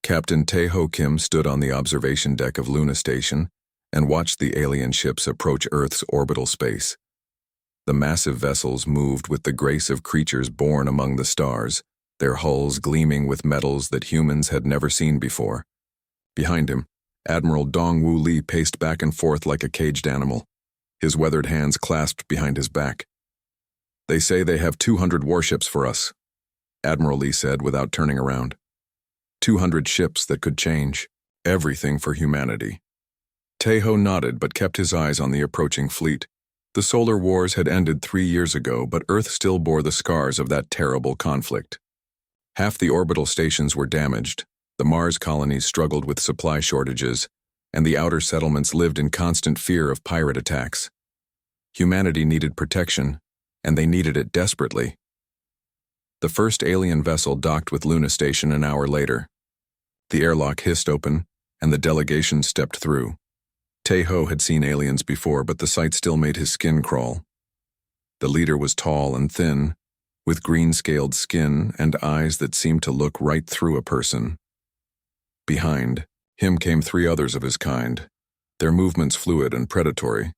Captain Tae-ho Kim stood on the observation deck of Luna Station and watched the alien ships approach Earth's orbital space. The massive vessels moved with the grace of creatures born among the stars, their hulls gleaming with metals that humans had never seen before. Behind him, Admiral Dong-Woo Lee paced back and forth like a caged animal, his weathered hands clasped behind his back. "They say they have 200 warships for us," Admiral Lee said without turning around. 200 ships that could change everything for humanity. Tae-ho nodded but kept his eyes on the approaching fleet. The solar wars had ended 3 years ago, but Earth still bore the scars of that terrible conflict. Half the orbital stations were damaged, the Mars colonies struggled with supply shortages, and the outer settlements lived in constant fear of pirate attacks. Humanity needed protection, and they needed it desperately. The first alien vessel docked with Luna Station an hour later. The airlock hissed open, and the delegation stepped through. Tae-ho had seen aliens before, but the sight still made his skin crawl. The leader was tall and thin, with green-scaled skin and eyes that seemed to look right through a person. Behind him came 3 others of his kind, their movements fluid and predatory.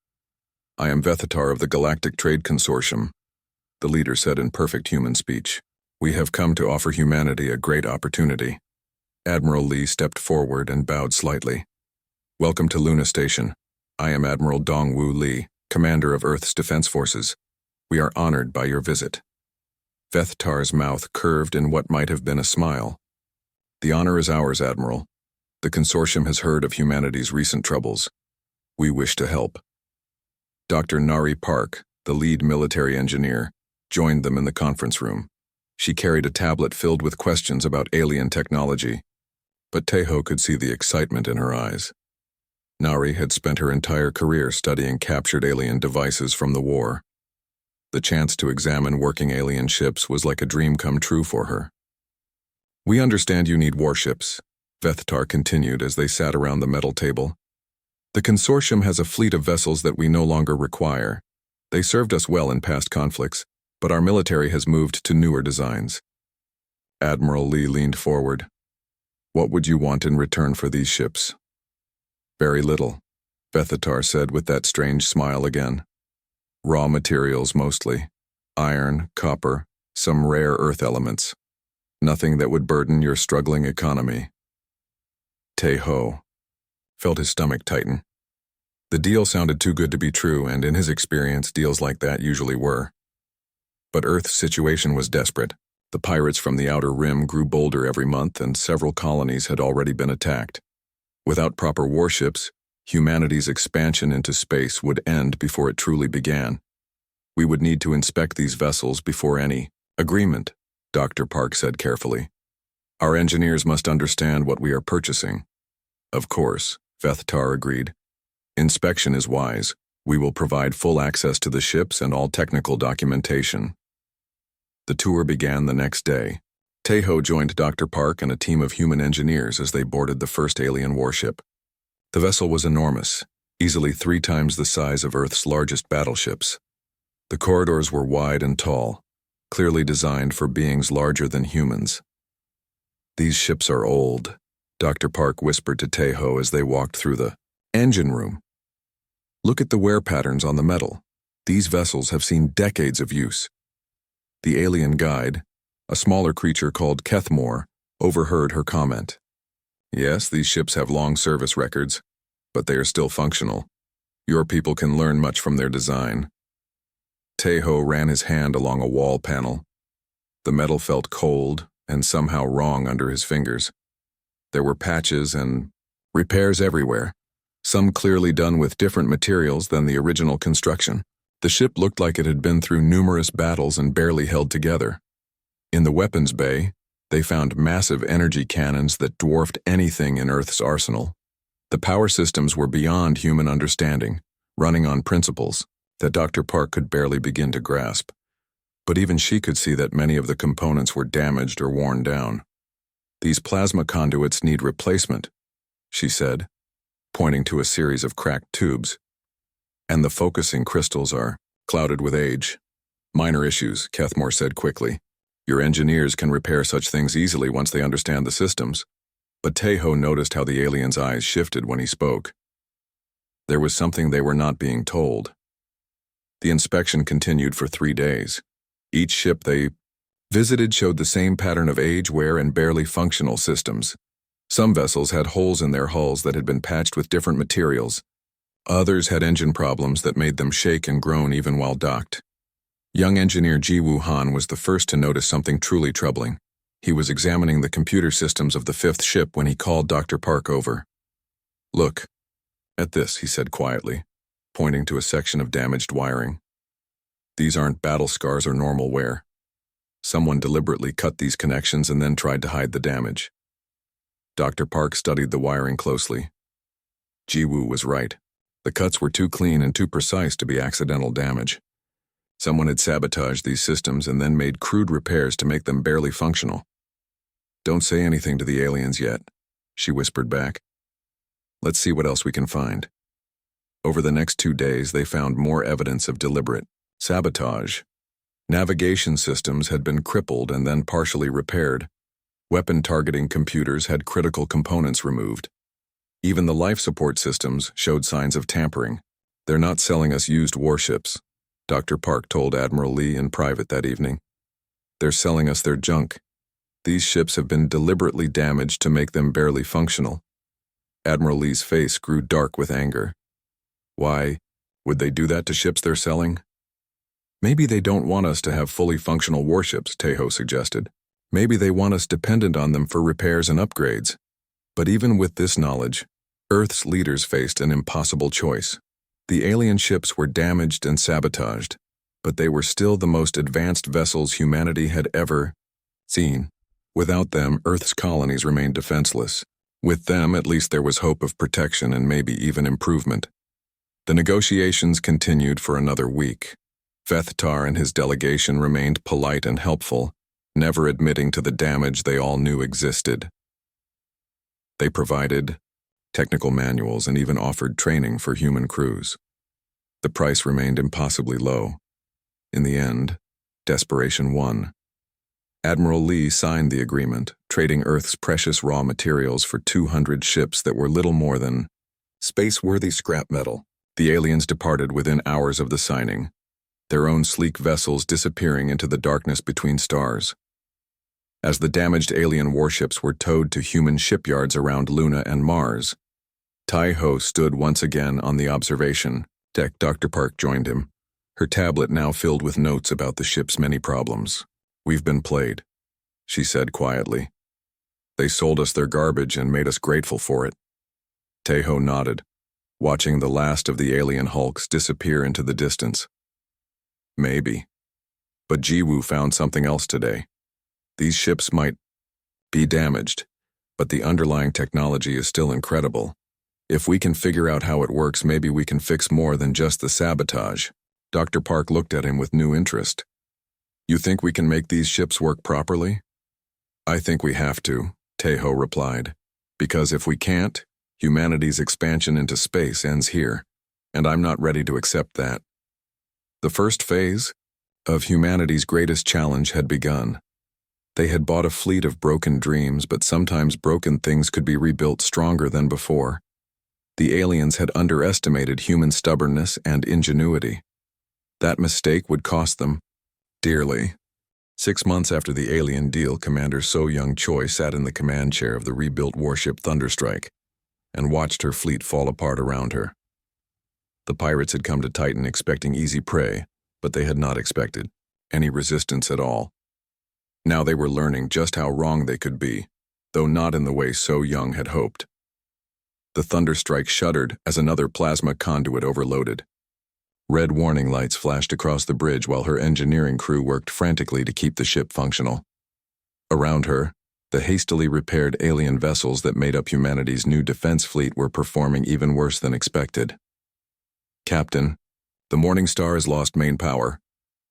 "I am Vethatar of the Galactic Trade Consortium," the leader said in perfect human speech. "We have come to offer humanity a great opportunity." Admiral Lee stepped forward and bowed slightly. "Welcome to Luna Station. I am Admiral Dong-Woo Lee, Commander of Earth's Defense Forces. We are honored by your visit." Vethatar's mouth curved in what might have been a smile. "The honor is ours, Admiral. The consortium has heard of humanity's recent troubles. We wish to help." Dr. Nari Park, the lead military engineer, joined them in the conference room. She carried a tablet filled with questions about alien technology, but Tae-ho could see the excitement in her eyes. Nari had spent her entire career studying captured alien devices from the war. The chance to examine working alien ships was like a dream come true for her. "We understand you need warships," Vethatar continued as they sat around the metal table. "The consortium has a fleet of vessels that we no longer require. They served us well in past conflicts, but our military has moved to newer designs." Admiral Lee leaned forward. "What would you want in return for these ships?" "Very little," Vethatar said with that strange smile again. "Raw materials mostly. Iron, copper, some rare earth elements. Nothing that would burden your struggling economy." Tae-ho felt his stomach tighten. The deal sounded too good to be true, and in his experience, deals like that usually were. But Earth's situation was desperate. The pirates from the Outer Rim grew bolder every month, and several colonies had already been attacked. Without proper warships, humanity's expansion into space would end before it truly began. "We would need to inspect these vessels before any agreement," Dr. Park said carefully. "Our engineers must understand what we are purchasing." "Of course," Vethatar agreed. "Inspection is wise. We will provide full access to the ships and all technical documentation." The tour began the next day. Tae-ho joined Dr. Park and a team of human engineers as they boarded the first alien warship. The vessel was enormous, easily 3 times the size of Earth's largest battleships. The corridors were wide and tall, clearly designed for beings larger than humans. "These ships are old," Dr. Park whispered to Tae-ho as they walked through the engine room. "Look at the wear patterns on the metal. These vessels have seen decades of use." The alien guide, a smaller creature called Kethmore, overheard her comment. "Yes, these ships have long service records, but they are still functional. Your people can learn much from their design." Tae-ho ran his hand along a wall panel. The metal felt cold and somehow wrong under his fingers. There were patches and repairs everywhere, some clearly done with different materials than the original construction. The ship looked like it had been through numerous battles and barely held together. In the weapons bay, they found massive energy cannons that dwarfed anything in Earth's arsenal. The power systems were beyond human understanding, running on principles that Dr. Park could barely begin to grasp. But even she could see that many of the components were damaged or worn down. "These plasma conduits need replacement," she said, pointing to a series of cracked tubes. "And the focusing crystals are clouded with age." "Minor issues," Kethmore said quickly. "Your engineers can repair such things easily once they understand the systems." But Tejo noticed how the alien's eyes shifted when he spoke. There was something they were not being told. The inspection continued for 3 days. Each ship they visited showed the same pattern of age, wear, and barely functional systems. Some vessels had holes in their hulls that had been patched with different materials. Others had engine problems that made them shake and groan even while docked. Young engineer Ji-Woo Han was the first to notice something truly troubling. He was examining the computer systems of the 5th ship when he called Dr. Park over. "Look at this," he said quietly, pointing to a section of damaged wiring. "These aren't battle scars or normal wear. Someone deliberately cut these connections and then tried to hide the damage." Dr. Park studied the wiring closely. Ji-Woo was right. The cuts were too clean and too precise to be accidental damage. Someone had sabotaged these systems and then made crude repairs to make them barely functional. "Don't say anything to the aliens yet," she whispered back. "Let's see what else we can find." Over the next 2 days, they found more evidence of deliberate sabotage. Navigation systems had been crippled and then partially repaired. Weapon targeting computers had critical components removed. Even the life support systems showed signs of tampering. "They're not selling us used warships," Dr. Park told Admiral Lee in private that evening. "They're selling us their junk. These ships have been deliberately damaged to make them barely functional." Admiral Lee's face grew dark with anger. "Why would they do that to ships they're selling?" "Maybe they don't want us to have fully functional warships," Tejo suggested. "Maybe they want us dependent on them for repairs and upgrades." But even with this knowledge, Earth's leaders faced an impossible choice. The alien ships were damaged and sabotaged, but they were still the most advanced vessels humanity had ever seen. Without them, Earth's colonies remained defenseless. With them, at least there was hope of protection and maybe even improvement. The negotiations continued for another week. Vethtar and his delegation remained polite and helpful, never admitting to the damage they all knew existed. They provided technical manuals and even offered training for human crews. The price remained impossibly low. In the end, desperation won. Admiral Lee signed the agreement, trading Earth's precious raw materials for 200 ships that were little more than space-worthy scrap metal. The aliens departed within hours of the signing, their own sleek vessels disappearing into the darkness between stars. As the damaged alien warships were towed to human shipyards around Luna and Mars, Tai-Ho stood once again on the observation deck. Dr. Park joined him, her tablet now filled with notes about the ship's many problems. "We've been played," she said quietly. "They sold us their garbage and made us grateful for it." Tejo nodded, watching the last of the alien hulks disappear into the distance. "Maybe. But Ji-Woo found something else today. These ships might be damaged, but the underlying technology is still incredible. If we can figure out how it works, maybe we can fix more than just the sabotage." Dr. Park looked at him with new interest. "You think we can make these ships work properly?" "I think we have to," Tejo replied. "Because if we can't, humanity's expansion into space ends here, and I'm not ready to accept that." The first phase of humanity's greatest challenge had begun. They had bought a fleet of broken dreams, but sometimes broken things could be rebuilt stronger than before. The aliens had underestimated human stubbornness and ingenuity. That mistake would cost them dearly. 6 months after the alien deal, Commander So Young Choi sat in the command chair of the rebuilt warship Thunderstrike and watched her fleet fall apart around her. The pirates had come to Titan expecting easy prey, but they had not expected any resistance at all. Now they were learning just how wrong they could be, though not in the way So Young had hoped. The Thunderstrike shuddered as another plasma conduit overloaded. Red warning lights flashed across the bridge while her engineering crew worked frantically to keep the ship functional. Around her, the hastily repaired alien vessels that made up humanity's new defense fleet were performing even worse than expected. "Captain, the Morning Star has lost main power,"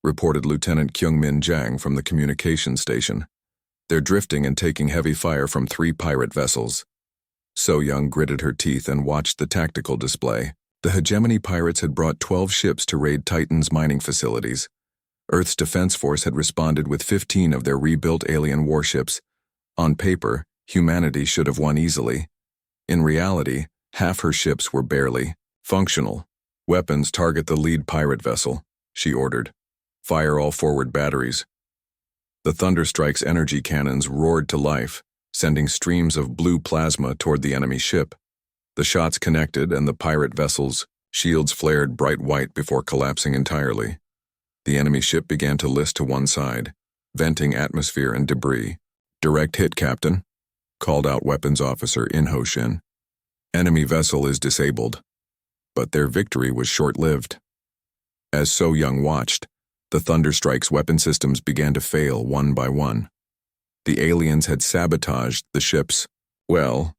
reported Lieutenant Kyungmin Jang from the communications station. "They're drifting and taking heavy fire from 3 pirate vessels." So Young gritted her teeth and watched the tactical display. The hegemony pirates had brought 12 ships to raid Titan's mining facilities. Earth's defense force had responded with 15 of their rebuilt alien warships. On paper, Humanity should have won easily. In reality, half her ships were barely functional. "Weapons target the lead pirate vessel," she ordered. "Fire all forward batteries." The Thunderstrike's energy cannons roared to life, sending streams of blue plasma toward the enemy ship. The shots connected, and the pirate vessel's shields flared bright white before collapsing entirely. The enemy ship began to list to one side, venting atmosphere and debris. "Direct hit, Captain," called out Weapons Officer In Ho Shin. "Enemy vessel is disabled." But their victory was short-lived. As So Young watched, the Thunderstrike's weapon systems began to fail one by one. The aliens had sabotaged the ships. Well,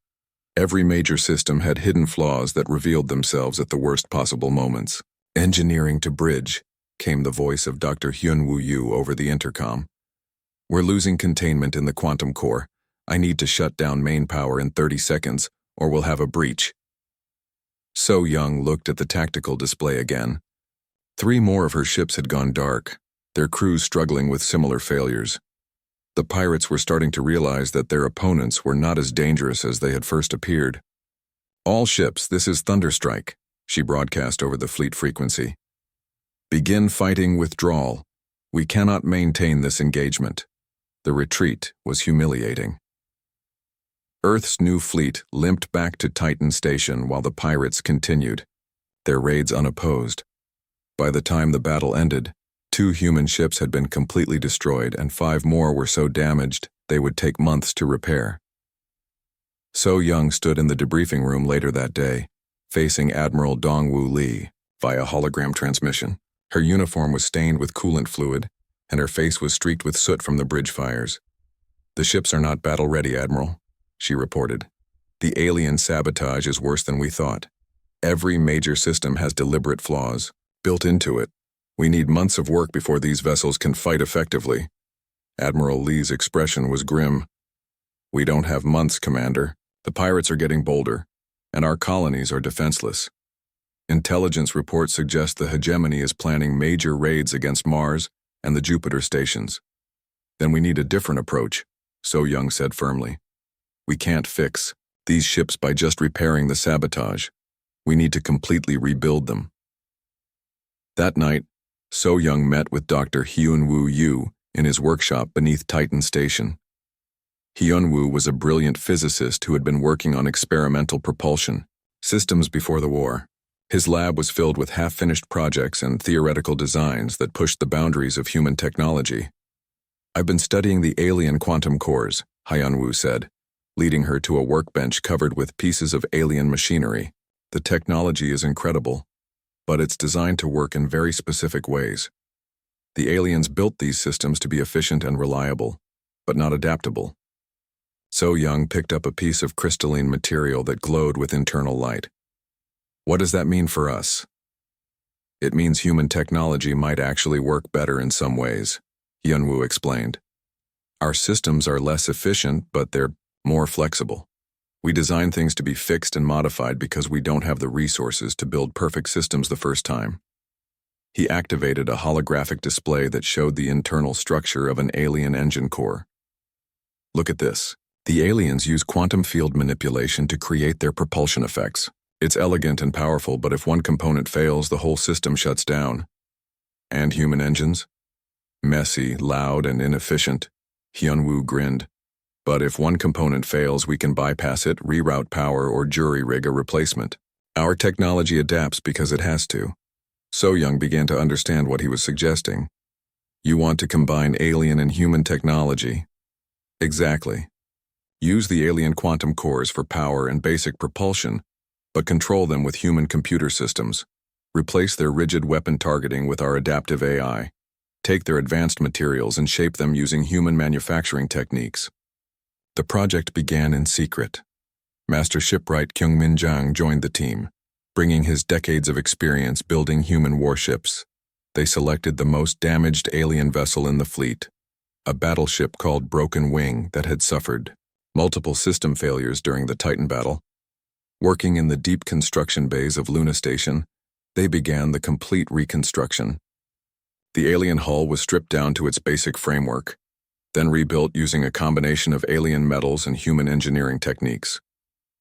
every major system had hidden flaws that revealed themselves at the worst possible moments. "Engineering to bridge," came the voice of Dr. Hyun-Woo Yu over the intercom. "We're losing containment in the quantum core. I need to shut down main power in 30 seconds, or we'll have a breach." So Young looked at the tactical display again. 3 more of her ships had gone dark, their crews struggling with similar failures. The pirates were starting to realize that their opponents were not as dangerous as they had first appeared. "All ships, this is Thunderstrike," she broadcast over the fleet frequency. "Begin fighting withdrawal. We cannot maintain this engagement." The retreat was humiliating. Earth's new fleet limped back to Titan Station while the pirates continued, their raids unopposed. By the time the battle ended, 2 human ships had been completely destroyed and 5 more were so damaged they would take months to repair. So Young stood in the debriefing room later that day, facing Admiral Dongwoo Lee via hologram transmission. Her uniform was stained with coolant fluid, and her face was streaked with soot from the bridge fires. "The ships are not battle-ready, Admiral," she reported. "The alien sabotage is worse than we thought. Every major system has deliberate flaws built into it. We need months of work before these vessels can fight effectively." Admiral Lee's expression was grim. "We don't have months, Commander. The pirates are getting bolder, and our colonies are defenseless. Intelligence reports suggest the hegemony is planning major raids against Mars and the Jupiter stations." "Then we need a different approach," So Young said firmly. "We can't fix these ships by just repairing the sabotage. We need to completely rebuild them." That night, So Young met with Dr. Hyun-Woo Yu in his workshop beneath Titan Station. Hyun-Woo was a brilliant physicist who had been working on experimental propulsion systems before the war. His lab was filled with half-finished projects and theoretical designs that pushed the boundaries of human technology. "I've been studying the alien quantum cores," Hyun-Woo said, leading her to a workbench covered with pieces of alien machinery. "The technology is incredible, but it's designed to work in very specific ways. The aliens built these systems to be efficient and reliable, but not adaptable." So Young picked up a piece of crystalline material that glowed with internal light. "What does that mean for us?" "It means human technology might actually work better in some ways," Hyun-Woo explained. "Our systems are less efficient, but they're more flexible. We design things to be fixed and modified because we don't have the resources to build perfect systems the first time." He activated a holographic display that showed the internal structure of an alien engine core. "Look at this. The aliens use quantum field manipulation to create their propulsion effects. It's elegant and powerful, but if one component fails, the whole system shuts down." "And human engines?" "Messy, loud, and inefficient," Hyun-Woo grinned. "But if one component fails, we can bypass it, reroute power, or jury-rig a replacement. Our technology adapts because it has to." So Young began to understand what he was suggesting. "You want to combine alien and human technology." "Exactly. Use the alien quantum cores for power and basic propulsion, but control them with human computer systems. Replace their rigid weapon targeting with our adaptive AI. Take their advanced materials and shape them using human manufacturing techniques." The project began in secret. Master shipwright Kyung-Min Jang joined the team, bringing his decades of experience building human warships. They selected the most damaged alien vessel in the fleet, a battleship called Broken Wing that had suffered multiple system failures during the Titan battle. Working in the deep construction bays of Luna Station, they began the complete reconstruction. The alien hull was stripped down to its basic framework. then rebuilt using a combination of alien metals and human engineering techniques.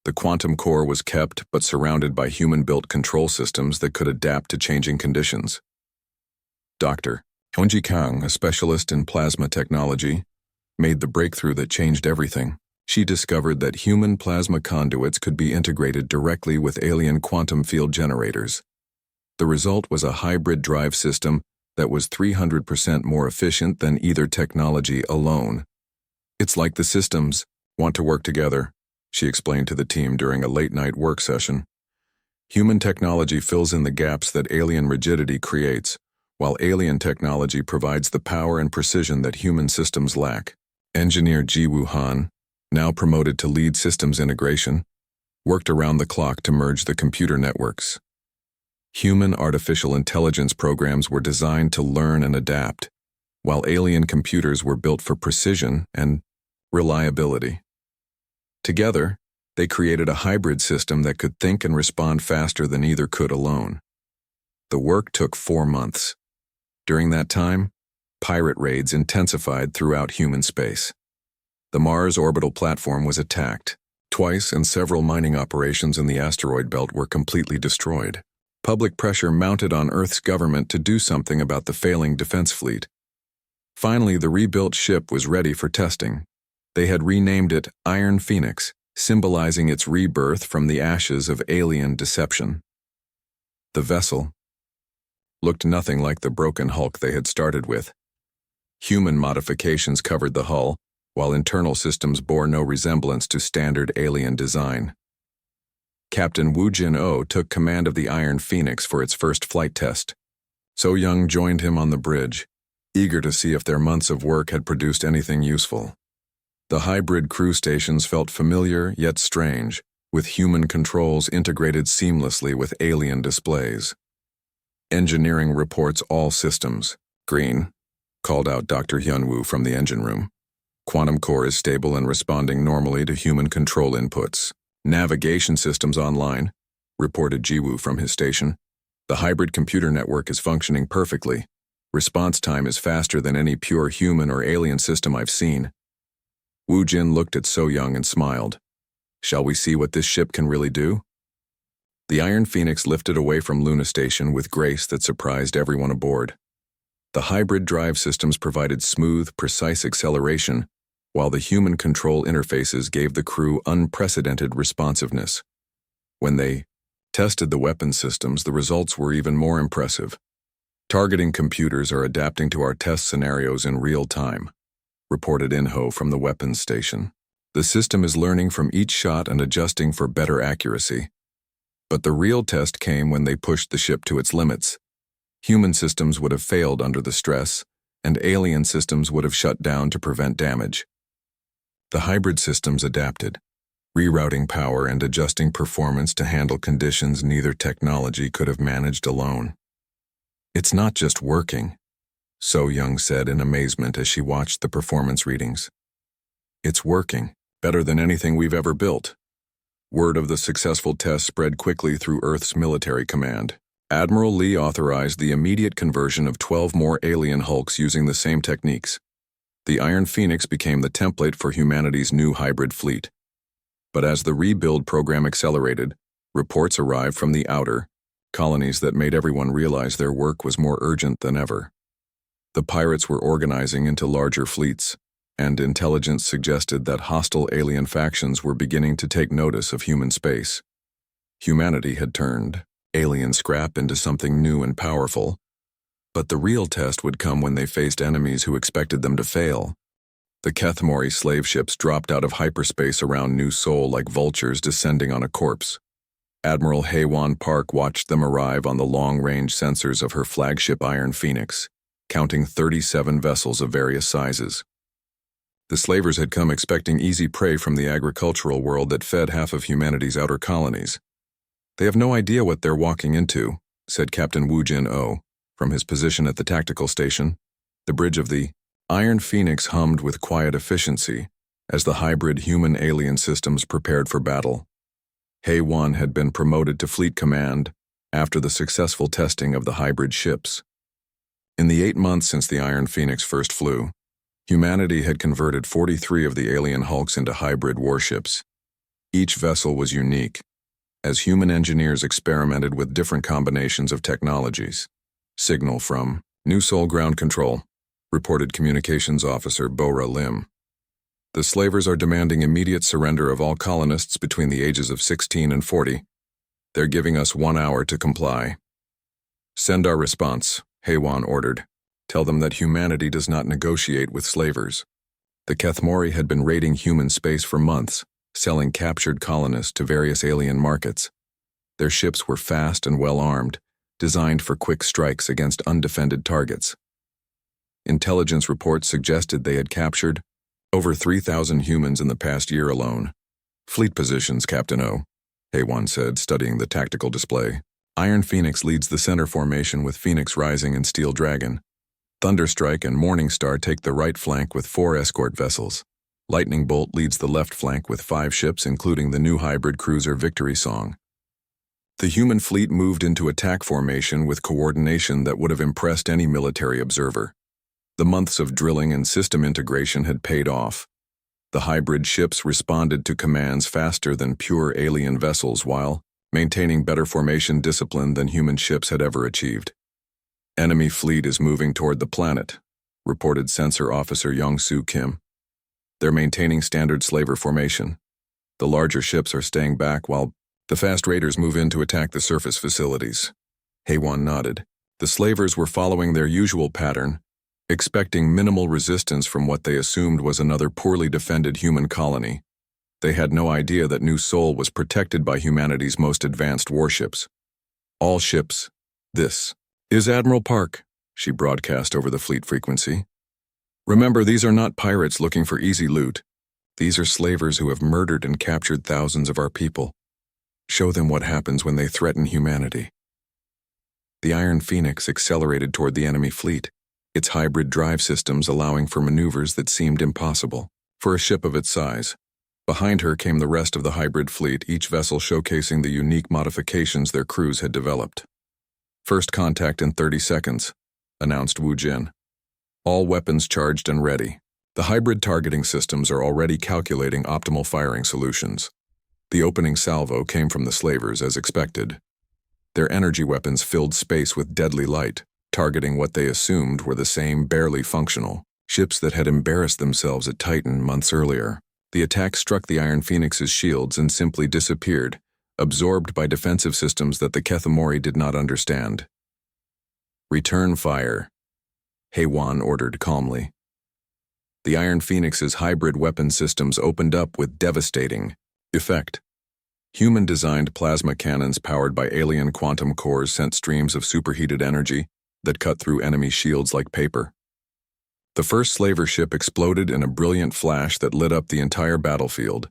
The quantum core was kept but surrounded by human-built control systems that could adapt to changing conditions. Dr. Hongji Kang, a specialist in plasma technology, made the breakthrough that changed everything. She discovered that human plasma conduits could be integrated directly with alien quantum field generators. The result was a hybrid drive system that was 300% more efficient than either technology alone. "It's like the systems want to work together," she explained to the team during a late-night work session. "Human technology fills in the gaps that alien rigidity creates, while alien technology provides the power and precision that human systems lack." Engineer Jiwoo Han, now promoted to lead systems integration, worked around the clock to merge the computer networks. Human artificial intelligence programs were designed to learn and adapt, while alien computers were built for precision and reliability. Together, they created a hybrid system that could think and respond faster than either could alone. The work took 4 months. During that time, pirate raids intensified throughout human space. The Mars orbital platform was attacked twice, and several mining operations in the asteroid belt were completely destroyed. Public pressure mounted on Earth's government to do something about the failing defense fleet. Finally, the rebuilt ship was ready for testing. They had renamed it Iron Phoenix, symbolizing its rebirth from the ashes of alien deception. The vessel looked nothing like the broken hulk they had started with. Human modifications covered the hull, while internal systems bore no resemblance to standard alien design. Captain Woo Jin-oh took command of the Iron Phoenix for its first flight test. So Young joined him on the bridge, eager to see if their months of work had produced anything useful. The hybrid crew stations felt familiar yet strange, with human controls integrated seamlessly with alien displays. "Engineering reports all systems. Green," called out Dr. Hyunwoo from the engine room. "Quantum core is stable and responding normally to human control inputs. Navigation systems online," reported Jiwoo from his station. "The hybrid computer network is functioning perfectly. Response time is faster than any pure human or alien system I've seen." Woo Jin looked at So Young and smiled. "Shall we see what this ship can really do?" The Iron Phoenix lifted away from Luna Station with grace that surprised everyone aboard. The hybrid drive systems provided smooth, precise acceleration, while the human control interfaces gave the crew unprecedented responsiveness. When they tested the weapon systems, the results were even more impressive. "Targeting computers are adapting to our test scenarios in real time," reported Inho from the weapons station. "The system is learning from each shot and adjusting for better accuracy." But the real test came when they pushed the ship to its limits. Human systems would have failed under the stress, and alien systems would have shut down to prevent damage. The hybrid systems adapted, rerouting power and adjusting performance to handle conditions neither technology could have managed alone. "It's not just working," So Young said in amazement as she watched the performance readings. "It's working, better than anything we've ever built." Word of the successful test spread quickly through Earth's military command. Admiral Lee authorized the immediate conversion of 12 more alien hulks using the same techniques. The Iron Phoenix became the template for humanity's new hybrid fleet. But as the rebuild program accelerated, reports arrived from the outer colonies that made everyone realize their work was more urgent than ever. The pirates were organizing into larger fleets, and intelligence suggested that hostile alien factions were beginning to take notice of human space. Humanity had turned alien scrap into something new and powerful, but the real test would come when they faced enemies who expected them to fail. The Kethmori slave ships dropped out of hyperspace around New Seoul like vultures descending on a corpse. Admiral Haewon Park watched them arrive on the long-range sensors of her flagship Iron Phoenix, counting 37 vessels of various sizes. The slavers had come expecting easy prey from the agricultural world that fed half of humanity's outer colonies. "They have no idea what they're walking into," said Captain Woo Jin-oh from his position at the tactical station. The bridge of the Iron Phoenix hummed with quiet efficiency as the hybrid human-alien systems prepared for battle. Haewon had been promoted to fleet command after the successful testing of the hybrid ships. In the 8 months since the Iron Phoenix first flew, Humanity had converted 43 of the alien hulks into hybrid warships. Each vessel was unique, as human engineers experimented with different combinations of technologies. Signal from New Sol Ground Control, reported Communications Officer Bora Lim. The slavers are demanding immediate surrender of all colonists between the ages of 16 and 40. They're giving us 1 hour to comply. Send our response, Haywan ordered. Tell them that humanity does not negotiate with slavers. The Kethmori had been raiding human space for months, selling captured colonists to various alien markets. Their ships were fast and well-armed, designed for quick strikes against undefended targets. Intelligence reports suggested they had captured over 3,000 humans in the past year alone. Fleet positions, Captain O, Haywan said, studying the tactical display. Iron Phoenix leads the center formation with Phoenix Rising and Steel Dragon. Thunderstrike and Morning Star take the right flank with 4 escort vessels. Lightning Bolt leads the left flank with 5 ships, including the new hybrid cruiser Victory Song. The human fleet moved into attack formation with coordination that would have impressed any military observer. The months of drilling and system integration had paid off. The hybrid ships responded to commands faster than pure alien vessels while maintaining better formation discipline than human ships had ever achieved. Enemy fleet is moving toward the planet, reported Sensor Officer Young-Soo Kim. They're maintaining standard slaver formation. The larger ships are staying back while the fast raiders move in to attack the surface facilities. Haywan nodded. The slavers were following their usual pattern, expecting minimal resistance from what they assumed was another poorly defended human colony. They had no idea that New Sol was protected by humanity's most advanced warships. All ships, this is Admiral Park, she broadcast over the fleet frequency. Remember, these are not pirates looking for easy loot. These are slavers who have murdered and captured thousands of our people. Show them what happens when they threaten humanity. The Iron Phoenix accelerated toward the enemy fleet, its hybrid drive systems allowing for maneuvers that seemed impossible for a ship of its size. Behind her came the rest of the hybrid fleet, each vessel showcasing the unique modifications their crews had developed. First contact in 30 seconds, announced Wu Jin. All weapons charged and ready. The hybrid targeting systems are already calculating optimal firing solutions. The opening salvo came from the slavers as expected. Their energy weapons filled space with deadly light, targeting what they assumed were the same barely functional ships that had embarrassed themselves at Titan months earlier. The attack struck the Iron Phoenix's shields and simply disappeared, absorbed by defensive systems that the Kethmori did not understand. Return fire, Haywan ordered calmly. The Iron Phoenix's hybrid weapon systems opened up with devastating effect. Human-designed plasma cannons powered by alien quantum cores sent streams of superheated energy that cut through enemy shields like paper. The first slaver ship exploded in a brilliant flash that lit up the entire battlefield.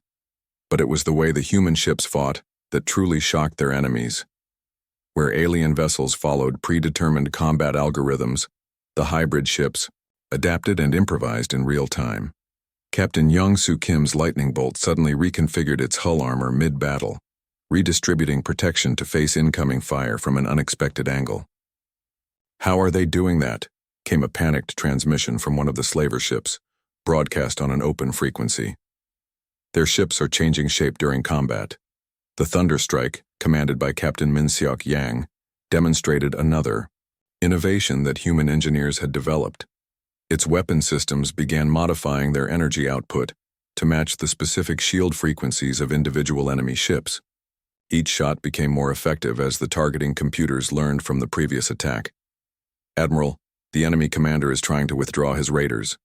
But it was the way the human ships fought that truly shocked their enemies. Where alien vessels followed predetermined combat algorithms, the hybrid ships adapted and improvised in real time. Captain Young-Soo Kim's lightning bolt suddenly reconfigured its hull armor mid-battle, redistributing protection to face incoming fire from an unexpected angle. How are they doing that? Came a panicked transmission from one of the slaver ships, broadcast on an open frequency. Their ships are changing shape during combat. The Thunderstrike, commanded by Captain Min-seok Yang, demonstrated another innovation that human engineers had developed. Its weapon systems began modifying their energy output to match the specific shield frequencies of individual enemy ships. Each shot became more effective as the targeting computers learned from the previous attack. Admiral, the enemy commander is trying to withdraw his raiders,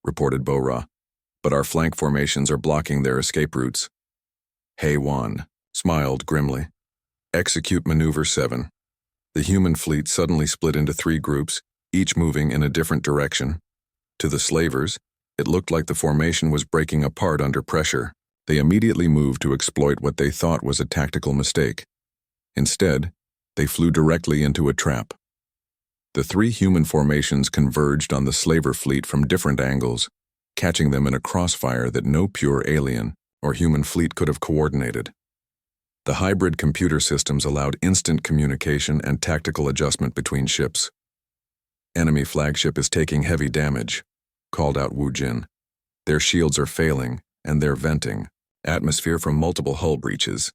reported Bora, but our flank formations are blocking their escape routes. Haywan smiled grimly. Execute Maneuver 7. The human fleet suddenly split into 3 groups, each moving in a different direction. To the slavers, it looked like the formation was breaking apart under pressure. They immediately moved to exploit what they thought was a tactical mistake. Instead, they flew directly into a trap. The 3 human formations converged on the slaver fleet from different angles, catching them in a crossfire that no pure alien or human fleet could have coordinated. The hybrid computer systems allowed instant communication and tactical adjustment between ships. Enemy flagship is taking heavy damage, called out Wu Jin. "Their shields are failing, and they're venting atmosphere from multiple hull breaches."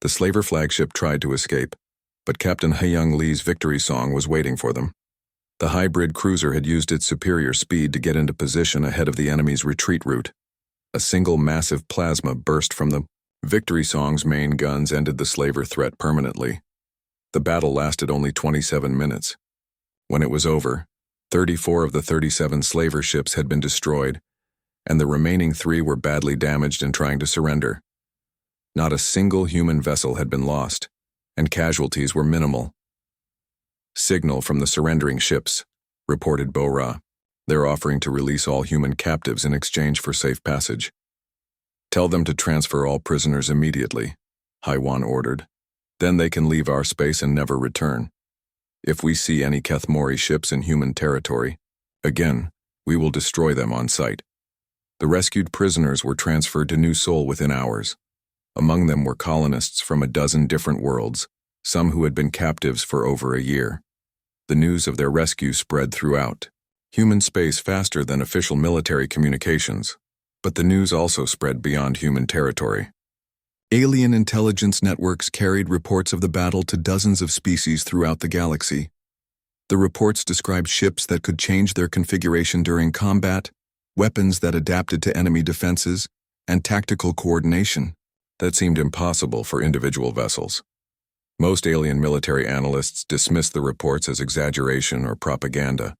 The slaver flagship tried to escape, but Captain Hyung Lee's victory song was waiting for them. The hybrid cruiser had used its superior speed to get into position ahead of the enemy's retreat route. A single massive plasma burst from the victory song's main guns ended the slaver threat permanently. The battle lasted only 27 minutes. When it was over, 34 of the 37 slaver ships had been destroyed, and the remaining 3 were badly damaged and trying to surrender. Not a single human vessel had been lost, and casualties were minimal. "Signal from the surrendering ships," reported Bo-Ra. "They're offering to release all human captives in exchange for safe passage." "Tell them to transfer all prisoners immediately," Haiwan ordered. "Then they can leave our space and never return. If we see any Kethmori ships in human territory, again, we will destroy them on sight." The rescued prisoners were transferred to New Seoul within hours. Among them were colonists from a dozen different worlds, some who had been captives for over a year. The news of their rescue spread throughout human space faster than official military communications, but the news also spread beyond human territory. Alien intelligence networks carried reports of the battle to dozens of species throughout the galaxy. The reports described ships that could change their configuration during combat, weapons that adapted to enemy defenses, and tactical coordination that seemed impossible for individual vessels. Most alien military analysts dismissed the reports as exaggeration or propaganda.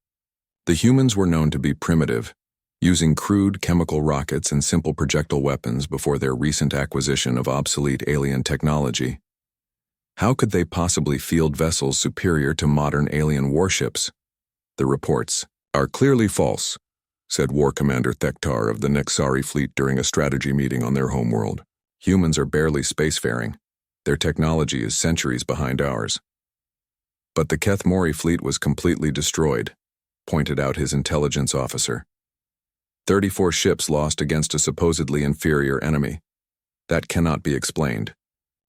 The humans were known to be primitive, using crude chemical rockets and simple projectile weapons before their recent acquisition of obsolete alien technology. How could they possibly field vessels superior to modern alien warships? "The reports are clearly false," said War Commander Thektar of the Nexari fleet during a strategy meeting on their homeworld. "Humans are barely spacefaring. Their technology is centuries behind ours." "But the Kethmori fleet was completely destroyed," pointed out his intelligence officer. 34 ships lost against a supposedly inferior enemy. That cannot be explained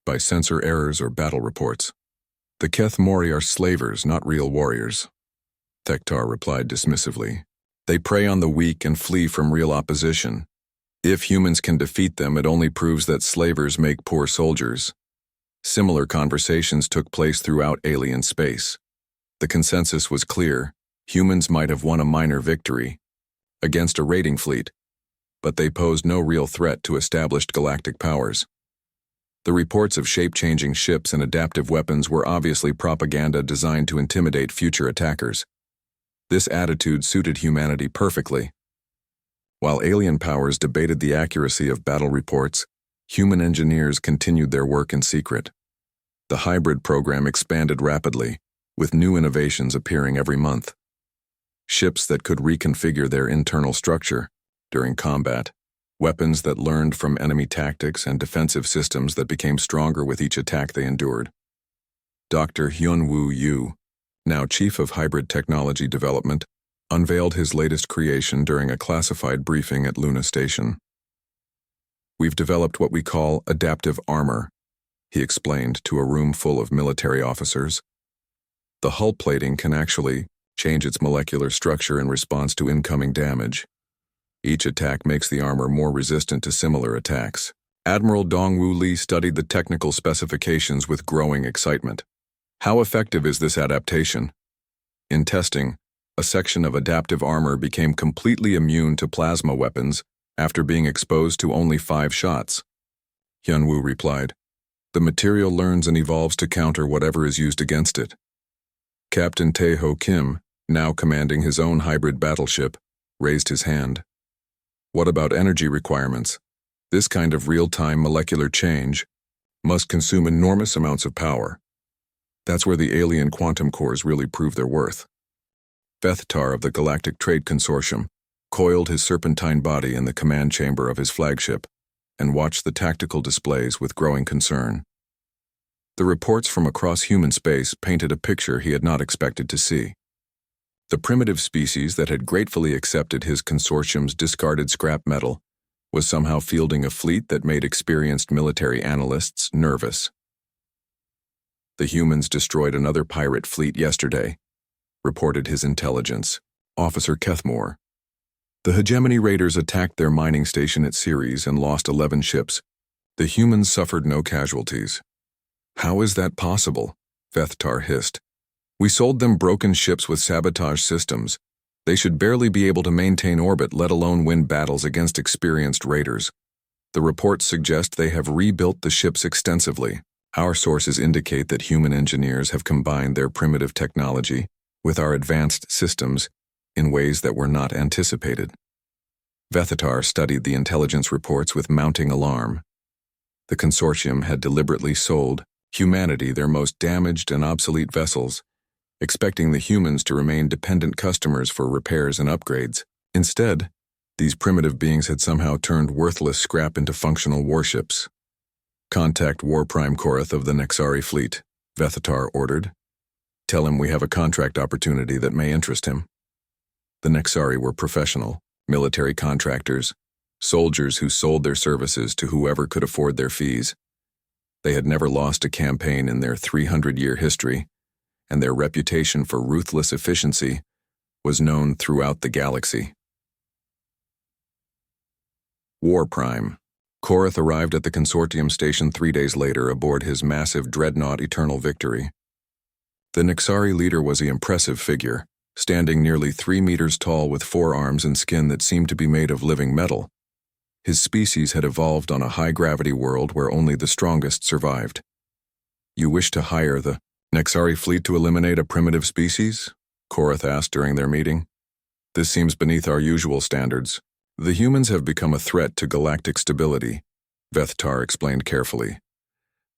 by sensor errors or battle reports. "The Kethmori are slavers, not real warriors," Thektar replied dismissively. "They prey on the weak and flee from real opposition. If humans can defeat them, it only proves that slavers make poor soldiers." Similar conversations took place throughout alien space. The consensus was clear: humans might have won a minor victory against a raiding fleet, but they posed no real threat to established galactic powers. The reports of shape-changing ships and adaptive weapons were obviously propaganda designed to intimidate future attackers. This attitude suited humanity perfectly. While alien powers debated the accuracy of battle reports, human engineers continued their work in secret. The hybrid program expanded rapidly, with new innovations appearing every month. Ships that could reconfigure their internal structure during combat, weapons that learned from enemy tactics, and defensive systems that became stronger with each attack they endured. Dr. Hyun-Woo Yu, now Chief of Hybrid Technology Development, unveiled his latest creation during a classified briefing at Luna Station. "We've developed what we call adaptive armor," he explained to a room full of military officers. "The hull plating can actually change its molecular structure in response to incoming damage. Each attack makes the armor more resistant to similar attacks." Admiral Dongwoo Lee studied the technical specifications with growing excitement. "How effective is this adaptation?" "In testing, a section of adaptive armor became completely immune to plasma weapons after being exposed to only 5 shots," Hyun-Woo replied. "The material learns and evolves to counter whatever is used against it." Captain Tae-ho Kim, now commanding his own hybrid battleship, raised his hand. "What about energy requirements? This kind of real-time molecular change must consume enormous amounts of power. That's where the alien quantum cores really prove their worth." Thektar of the Galactic Trade Consortium coiled his serpentine body in the command chamber of his flagship and watched the tactical displays with growing concern. The reports from across human space painted a picture he had not expected to see. The primitive species that had gratefully accepted his consortium's discarded scrap metal was somehow fielding a fleet that made experienced military analysts nervous. "The humans destroyed another pirate fleet yesterday," reported his intelligence officer Kethmore. The hegemony raiders attacked their mining station at Ceres and lost 11 ships. The humans suffered no casualties. How is that possible? Vethtar hissed. We sold them broken ships with sabotage systems. They should barely be able to maintain orbit, let alone win battles against experienced raiders. The reports suggest they have rebuilt the ships extensively. Our sources indicate that human engineers have combined their primitive technology with our advanced systems in ways that were not anticipated. Vethtar studied the intelligence reports with mounting alarm. The consortium had deliberately sold humanity their most damaged and obsolete vessels, expecting the humans to remain dependent customers for repairs and upgrades. Instead, these primitive beings had somehow turned worthless scrap into functional warships. Contact War Prime Korath of the Nexari fleet, Vethtar ordered. Tell him we have a contract opportunity that may interest him. The Nexari were professional, military contractors, soldiers who sold their services to whoever could afford their fees. They had never lost a campaign in their 300-year history, and their reputation for ruthless efficiency was known throughout the galaxy. War Prime. Korath arrived at the consortium station 3 days later aboard his massive dreadnought Eternal Victory. The Nexari leader was an impressive figure, standing nearly 3 meters tall with 4 arms and skin that seemed to be made of living metal. His species had evolved on a high-gravity world where only the strongest survived. You wish to hire the Nexari fleet to eliminate a primitive species? Korath asked during their meeting. This seems beneath our usual standards. The humans have become a threat to galactic stability, Vethtar explained carefully.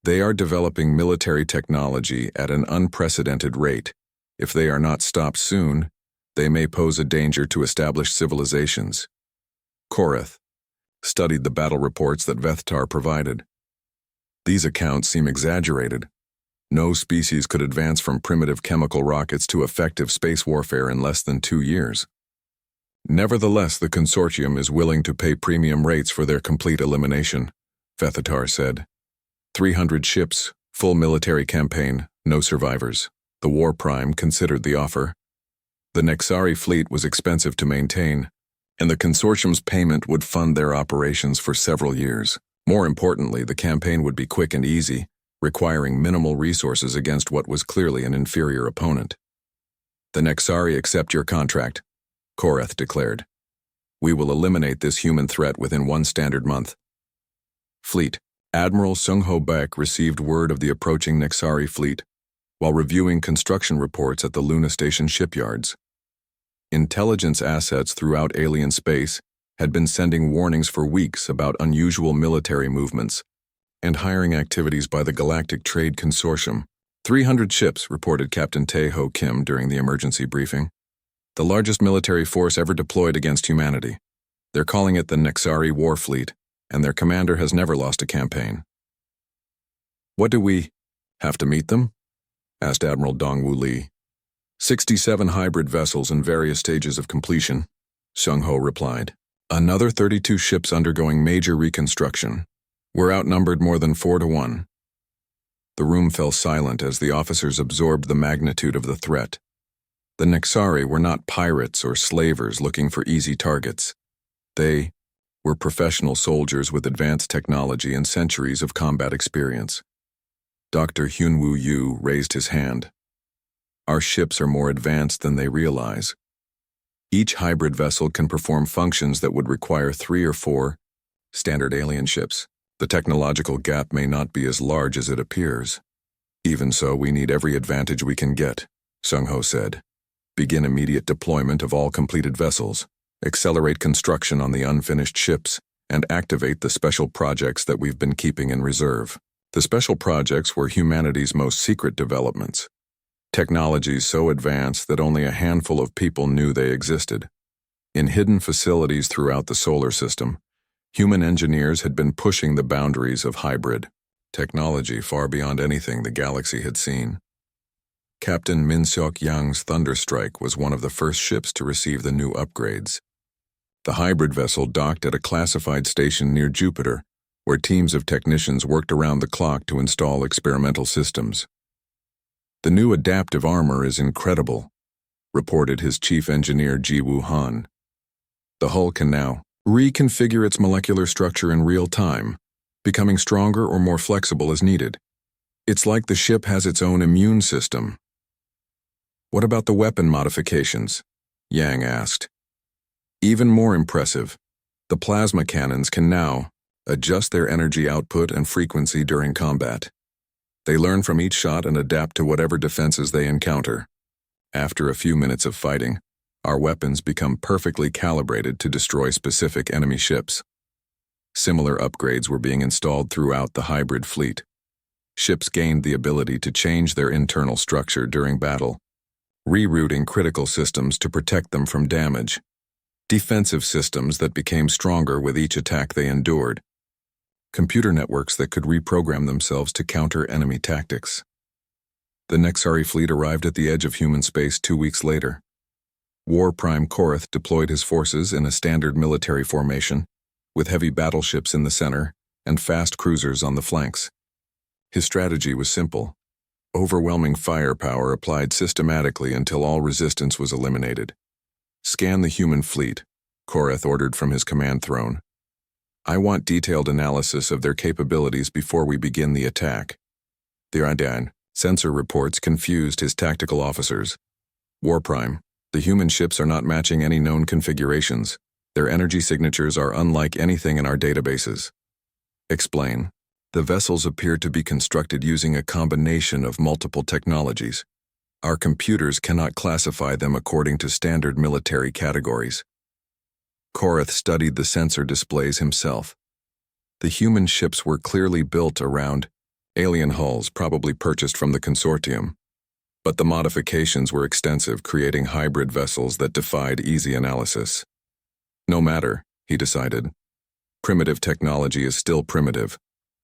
They are developing military technology at an unprecedented rate. If they are not stopped soon, they may pose a danger to established civilizations. Korath studied the battle reports that Vethtar provided. These accounts seem exaggerated. No species could advance from primitive chemical rockets to effective space warfare in less than 2 years. Nevertheless, the consortium is willing to pay premium rates for their complete elimination, Vethtar said. 300 ships, full military campaign, no survivors. The War Prime considered the offer. The Nexari fleet was expensive to maintain, and the consortium's payment would fund their operations for several years. More importantly, the campaign would be quick and easy, requiring minimal resources against what was clearly an inferior opponent. The Nexari accept your contract, Korath declared. We will eliminate this human threat within 1 standard month. Fleet. Admiral Sung-Ho Baek received word of the approaching Nexari fleet while reviewing construction reports at the Luna Station shipyards. Intelligence assets throughout alien space had been sending warnings for weeks about unusual military movements and hiring activities by the Galactic Trade Consortium. 300 ships, reported Captain Tae-Ho Kim during the emergency briefing. The largest military force ever deployed against humanity. They're calling it the Nexari War Fleet, and their commander has never lost a campaign. What do we have to meet them? Asked Admiral Dongwu Li. 67 hybrid vessels in various stages of completion, Sung-Ho replied. Another 32 ships undergoing major reconstruction. We're outnumbered more than 4 to 1. The room fell silent as the officers absorbed the magnitude of the threat. The Nexari were not pirates or slavers looking for easy targets. They were professional soldiers with advanced technology and centuries of combat experience. Dr. Hyunwoo Yu raised his hand. Our ships are more advanced than they realize. Each hybrid vessel can perform functions that would require 3 or 4 standard alien ships. The technological gap may not be as large as it appears. Even so, we need every advantage we can get, Sung-Ho said. Begin immediate deployment of all completed vessels, accelerate construction on the unfinished ships, and activate the special projects that we've been keeping in reserve. The special projects were humanity's most secret developments. Technologies so advanced that only a handful of people knew they existed. In hidden facilities throughout the solar system, human engineers had been pushing the boundaries of hybrid technology far beyond anything the galaxy had seen. Captain Min Seok Yang's Thunderstrike was one of the first ships to receive the new upgrades. The hybrid vessel docked at a classified station near Jupiter, where teams of technicians worked around the clock to install experimental systems. The new adaptive armor is incredible, reported his chief engineer Ji Woo Han. The hull can now reconfigure its molecular structure in real time, becoming stronger or more flexible as needed. It's like the ship has its own immune system. What about the weapon modifications? Yang asked. Even more impressive, the plasma cannons can now adjust their energy output and frequency during combat. They learn from each shot and adapt to whatever defenses they encounter. After a few minutes of fighting, our weapons become perfectly calibrated to destroy specific enemy ships. Similar upgrades were being installed throughout the hybrid fleet. Ships gained the ability to change their internal structure during battle, rerouting critical systems to protect them from damage. Defensive systems that became stronger with each attack they endured. Computer networks that could reprogram themselves to counter enemy tactics. The Nexari fleet arrived at the edge of human space 2 weeks later. War Prime Korath deployed his forces in a standard military formation, with heavy battleships in the center and fast cruisers on the flanks. His strategy was simple: overwhelming firepower applied systematically until all resistance was eliminated. Scan the human fleet, Korath ordered from his command throne. I want detailed analysis of their capabilities before we begin the attack. The Ardan sensor reports confused his tactical officers. War Prime, the human ships are not matching any known configurations. Their energy signatures are unlike anything in our databases. Explain. The vessels appear to be constructed using a combination of multiple technologies. Our computers cannot classify them according to standard military categories. Korath studied the sensor displays himself. The human ships were clearly built around alien hulls probably purchased from the consortium. But the modifications were extensive, creating hybrid vessels that defied easy analysis. No matter, he decided. Primitive technology is still primitive,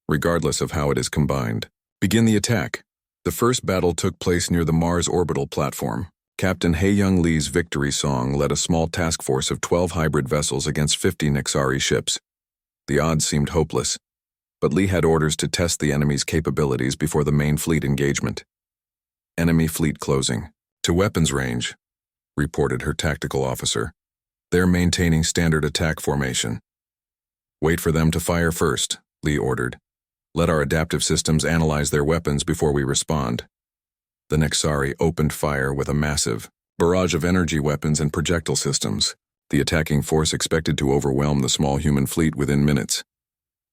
regardless of how it is combined. Begin the attack. The first battle took place near the Mars orbital platform. Captain Hae-Young Lee's victory song led a small task force of 12 hybrid vessels against 50 Nexari ships. The odds seemed hopeless, but Lee had orders to test the enemy's capabilities before the main fleet engagement. Enemy fleet closing. To weapons range, reported her tactical officer. They're maintaining standard attack formation. Wait for them to fire first, Lee ordered. Let our adaptive systems analyze their weapons before we respond. The Nexari opened fire with a massive barrage of energy weapons and projectile systems. The attacking force expected to overwhelm the small human fleet within minutes.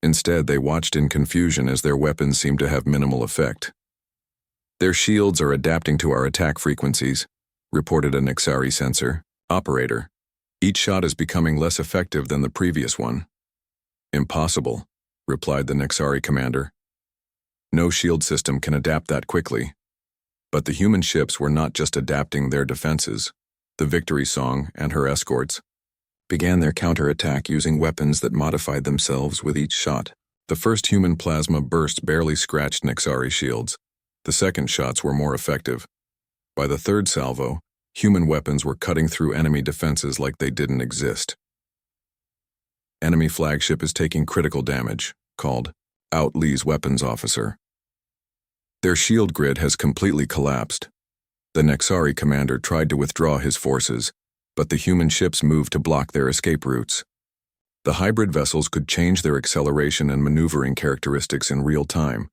Instead, they watched in confusion as their weapons seemed to have minimal effect. Their shields are adapting to our attack frequencies, reported a Nexari sensor. Operator, each shot is becoming less effective than the previous one. Impossible, replied the Nexari commander. No shield system can adapt that quickly. But the human ships were not just adapting their defenses. The Victory Song and her escorts began their counterattack using weapons that modified themselves with each shot. The first human plasma burst barely scratched Nexari shields. The second shots were more effective. By the third salvo, human weapons were cutting through enemy defenses like they didn't exist. Enemy flagship is taking critical damage, called out Lee's weapons officer. Their shield grid has completely collapsed. The Nexari commander tried to withdraw his forces, but the human ships moved to block their escape routes. The hybrid vessels could change their acceleration and maneuvering characteristics in real time,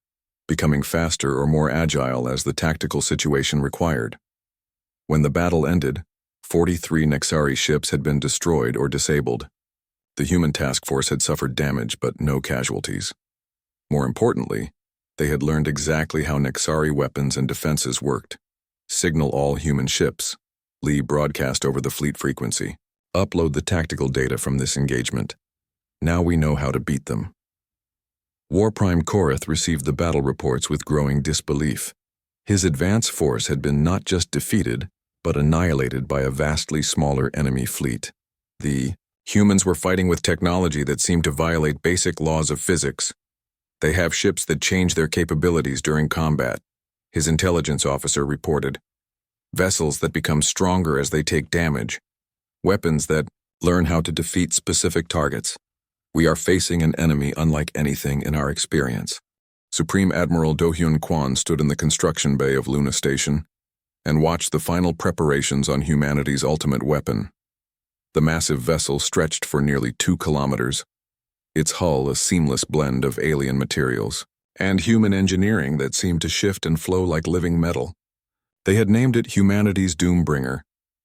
becoming faster or more agile as the tactical situation required. When the battle ended, 43 Nexari ships had been destroyed or disabled. The human task force had suffered damage but no casualties. More importantly, they had learned exactly how Nexari weapons and defenses worked. Signal all human ships. Lee broadcast over the fleet frequency. Upload the tactical data from this engagement. Now we know how to beat them. War Prime Korath received the battle reports with growing disbelief. His advance force had been not just defeated, but annihilated by a vastly smaller enemy fleet. The humans were fighting with technology that seemed to violate basic laws of physics. They have ships that change their capabilities during combat, his intelligence officer reported. Vessels that become stronger as they take damage. Weapons that learn how to defeat specific targets. We are facing an enemy unlike anything in our experience. Supreme Admiral Do-Hyun Kwan stood in the construction bay of Luna Station and watched the final preparations on humanity's ultimate weapon. The massive vessel stretched for nearly 2 kilometers, its hull a seamless blend of alien materials and human engineering that seemed to shift and flow like living metal. They had named it humanity's Doombringer,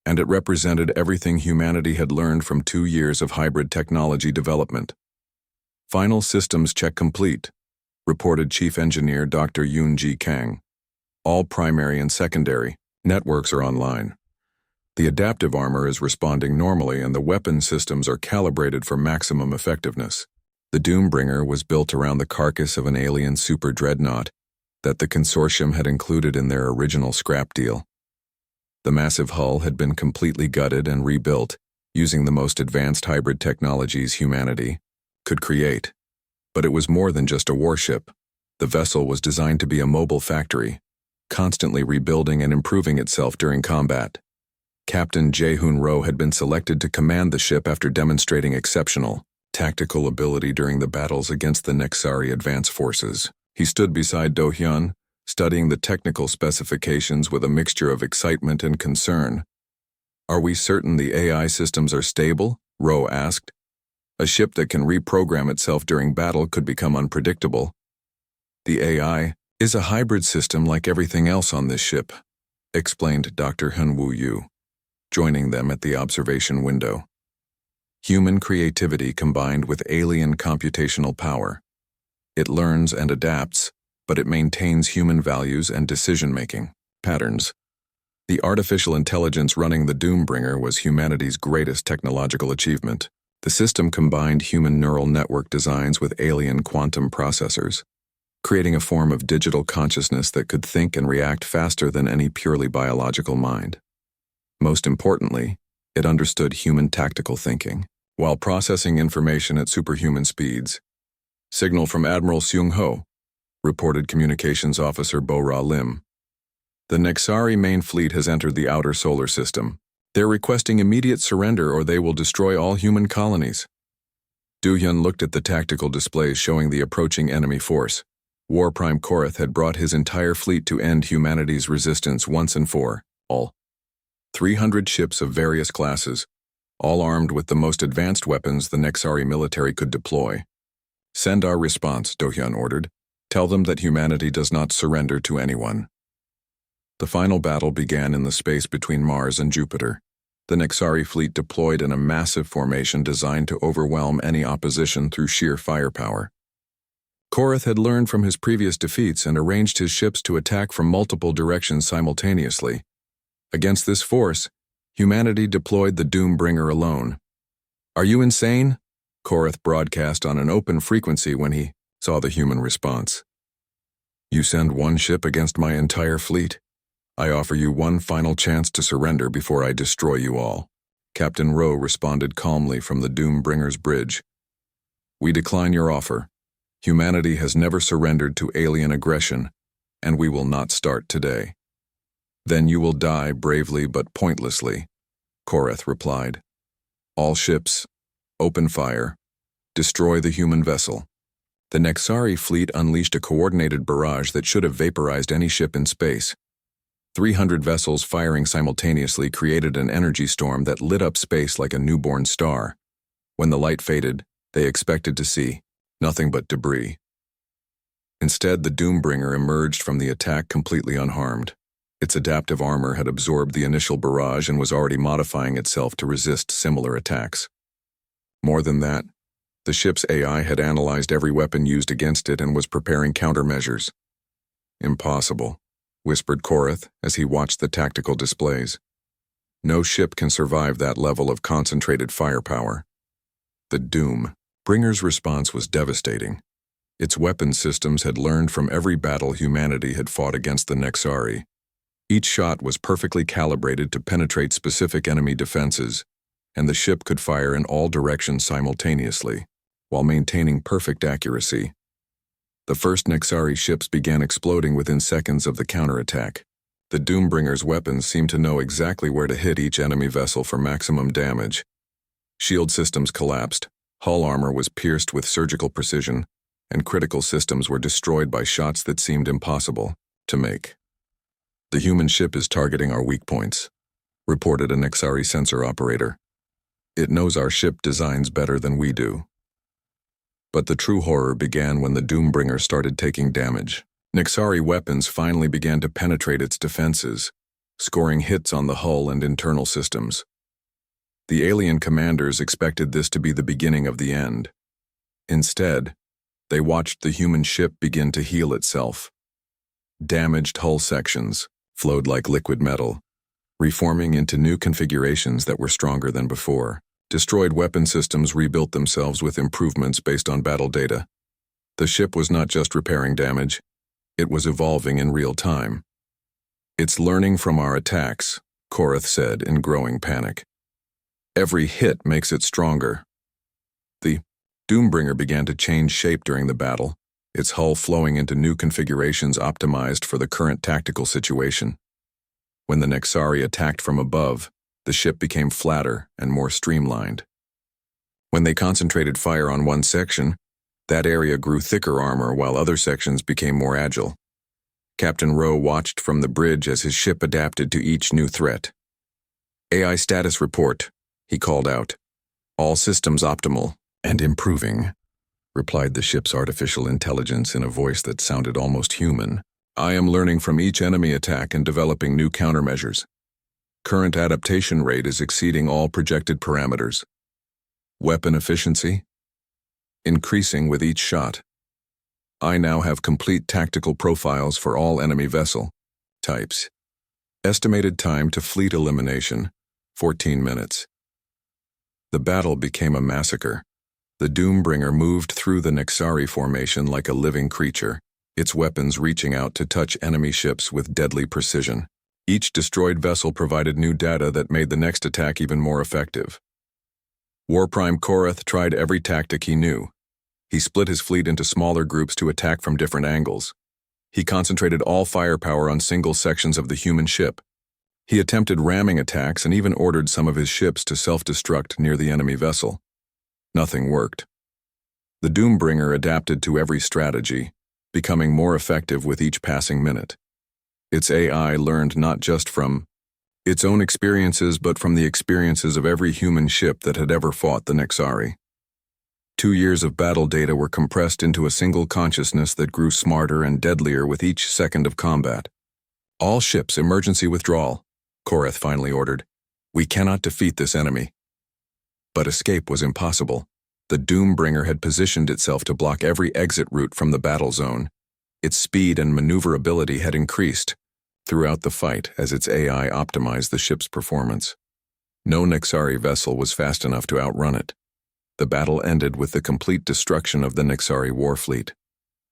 and it represented everything humanity had learned from 2 years of hybrid technology development. Final systems check complete, reported Chief Engineer Dr. Yoon-Ji Kang. All primary and secondary networks are online. The adaptive armor is responding normally and the weapon systems are calibrated for maximum effectiveness. The Doombringer was built around the carcass of an alien super dreadnought that the consortium had included in their original scrap deal. The massive hull had been completely gutted and rebuilt using the most advanced hybrid technologies humanity could create. But it was more than just a warship. The vessel was designed to be a mobile factory, constantly rebuilding and improving itself during combat. Captain Jae-hoon Ro had been selected to command the ship after demonstrating exceptional tactical ability during the battles against the Nexari advance forces. He stood beside Do-hyun, studying the technical specifications with a mixture of excitement and concern. "Are we certain the AI systems are stable?" Ro asked. "A ship that can reprogram itself during battle could become unpredictable." "The AI is a hybrid system like everything else on this ship," explained Dr. Hyun-woo Yu, joining them at the observation window. "Human creativity combined with alien computational power. It learns and adapts, but it maintains human values and decision-making patterns." The artificial intelligence running the Doombringer was humanity's greatest technological achievement. The system combined human neural network designs with alien quantum processors, creating a form of digital consciousness that could think and react faster than any purely biological mind. Most importantly, it understood human tactical thinking, while processing information at superhuman speeds. "Signal from Admiral Seung-ho," reported Communications Officer Bo-ra Lim. "The Nexari main fleet has entered the outer solar system. They're requesting immediate surrender or they will destroy all human colonies." Do-hyun looked at the tactical displays showing the approaching enemy force. War Prime Korath had brought his entire fleet to end humanity's resistance once and for all. 300 ships of various classes, all armed with the most advanced weapons the Nexari military could deploy. "Send our response," Do-hyun ordered. "Tell them that humanity does not surrender to anyone." The final battle began in the space between Mars and Jupiter. The Nexari fleet deployed in a massive formation designed to overwhelm any opposition through sheer firepower. Korath had learned from his previous defeats and arranged his ships to attack from multiple directions simultaneously. Against this force, humanity deployed the Doombringer alone. "Are you insane?" Korath broadcast on an open frequency when he saw the human response. "You send one ship against my entire fleet. I offer you one final chance to surrender before I destroy you all." Captain Ro responded calmly from the Doombringer's bridge. "We decline your offer. Humanity has never surrendered to alien aggression, and we will not start today." "Then you will die bravely but pointlessly," Korath replied. "All ships, open fire. Destroy the human vessel." The Nexari fleet unleashed a coordinated barrage that should have vaporized any ship in space. 300 vessels firing simultaneously created an energy storm that lit up space like a newborn star. When the light faded, they expected to see nothing but debris. Instead, the Doombringer emerged from the attack completely unharmed. Its adaptive armor had absorbed the initial barrage and was already modifying itself to resist similar attacks. More than that, the ship's AI had analyzed every weapon used against it and was preparing countermeasures. "Impossible," whispered Korath as he watched the tactical displays. "No ship can survive that level of concentrated firepower." The Doombringer's response was devastating. Its weapon systems had learned from every battle humanity had fought against the Nexari. Each shot was perfectly calibrated to penetrate specific enemy defenses, and the ship could fire in all directions simultaneously, while maintaining perfect accuracy. The first Nexari ships began exploding within seconds of the counterattack. The Doombringer's weapons seemed to know exactly where to hit each enemy vessel for maximum damage. Shield systems collapsed, hull armor was pierced with surgical precision, and critical systems were destroyed by shots that seemed impossible to make. "The human ship is targeting our weak points," reported a Nexari sensor operator. It knows our ship designs better than we do. But the true horror began when the Doombringer started taking damage. Nexari weapons finally began to penetrate its defenses, scoring hits on the hull and internal systems. The alien commanders expected this to be the beginning of the end. Instead, they watched the human ship begin to heal itself. Damaged hull sections flowed like liquid metal, reforming into new configurations that were stronger than before. Destroyed weapon systems rebuilt themselves with improvements based on battle data. The ship was not just repairing damage, it was evolving in real time. "It's learning from our attacks," Korath said in growing panic. "Every hit makes it stronger." The Doombringer began to change shape during the battle, its hull flowing into new configurations optimized for the current tactical situation. When the Nexari attacked from above, the ship became flatter and more streamlined. When they concentrated fire on one section, that area grew thicker armor while other sections became more agile. Captain Rowe watched from the bridge as his ship adapted to each new threat. "AI status report," he called out. "All systems optimal and improving," replied the ship's artificial intelligence in a voice that sounded almost human. "I am learning from each enemy attack and developing new countermeasures. Current adaptation rate is exceeding all projected parameters. Weapon efficiency? Increasing with each shot. I now have complete tactical profiles for all enemy vessel types. Estimated time to fleet elimination, 14 minutes. The battle became a massacre. The Doombringer moved through the Nexari formation like a living creature, its weapons reaching out to touch enemy ships with deadly precision. Each destroyed vessel provided new data that made the next attack even more effective. Warprime Korath tried every tactic he knew. He split his fleet into smaller groups to attack from different angles. He concentrated all firepower on single sections of the human ship. He attempted ramming attacks and even ordered some of his ships to self-destruct near the enemy vessel. Nothing worked. The Doombringer adapted to every strategy, becoming more effective with each passing minute. Its AI learned not just from its own experiences but from the experiences of every human ship that had ever fought the Nexari. 2 years of battle data were compressed into a single consciousness that grew smarter and deadlier with each second of combat. "All ships, emergency withdrawal," Korath finally ordered. "We cannot defeat this enemy." But escape was impossible. The Doombringer had positioned itself to block every exit route from the battle zone. Its speed and maneuverability had increased throughout the fight as its AI optimized the ship's performance. No Nexari vessel was fast enough to outrun it. The battle ended with the complete destruction of the Nexari war fleet.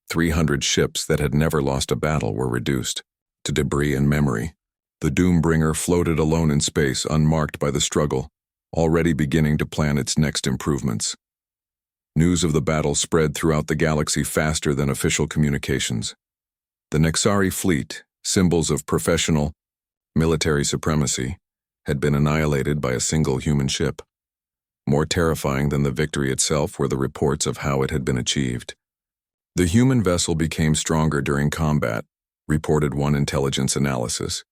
300 ships that had never lost a battle were reduced to debris and memory. The Doombringer floated alone in space, unmarked by the struggle, already beginning to plan its next improvements. News of the battle spread throughout the galaxy faster than official communications. The Nexari fleet, symbols of professional, military supremacy, had been annihilated by a single human ship. More terrifying than the victory itself were the reports of how it had been achieved. "The human vessel became stronger during combat," reported one intelligence analysis.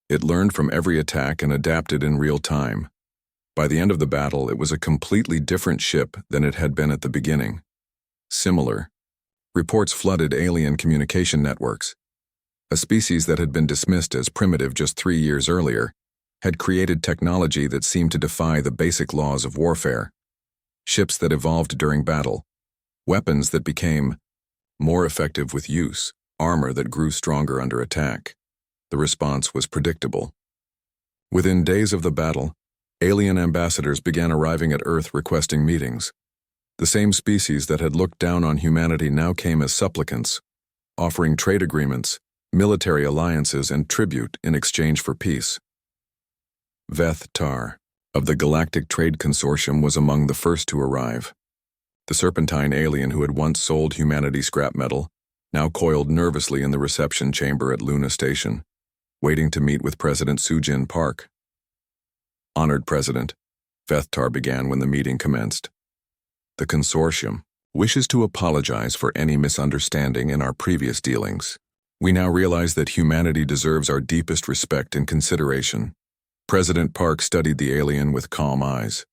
"It learned from every attack and adapted in real time. By the end of the battle, it was a completely different ship than it had been at the beginning." Similar reports flooded alien communication networks. A species that had been dismissed as primitive just 3 years earlier had created technology that seemed to defy the basic laws of warfare. Ships that evolved during battle, weapons that became more effective with use, armor that grew stronger under attack. The response was predictable. Within days of the battle, alien ambassadors began arriving at Earth requesting meetings. The same species that had looked down on humanity now came as supplicants, offering trade agreements, military alliances, and tribute in exchange for peace. Veth Tar, of the Galactic Trade Consortium, was among the first to arrive. The serpentine alien who had once sold humanity scrap metal now coiled nervously in the reception chamber at Luna Station, waiting to meet with President Sujin Park. "Honored President," Vethtar began when the meeting commenced. "The consortium wishes to apologize for any misunderstanding in our previous dealings. We now realize that humanity deserves our deepest respect and consideration." President Park studied the alien with calm eyes.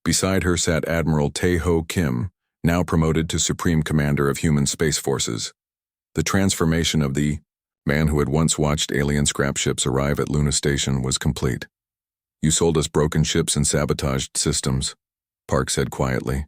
Beside her sat Admiral Tae-ho Kim, now promoted to Supreme Commander of Human Space Forces. The transformation of the man who had once watched alien scrap ships arrive at Luna Station was complete. "You sold us broken ships and sabotaged systems," Park said quietly.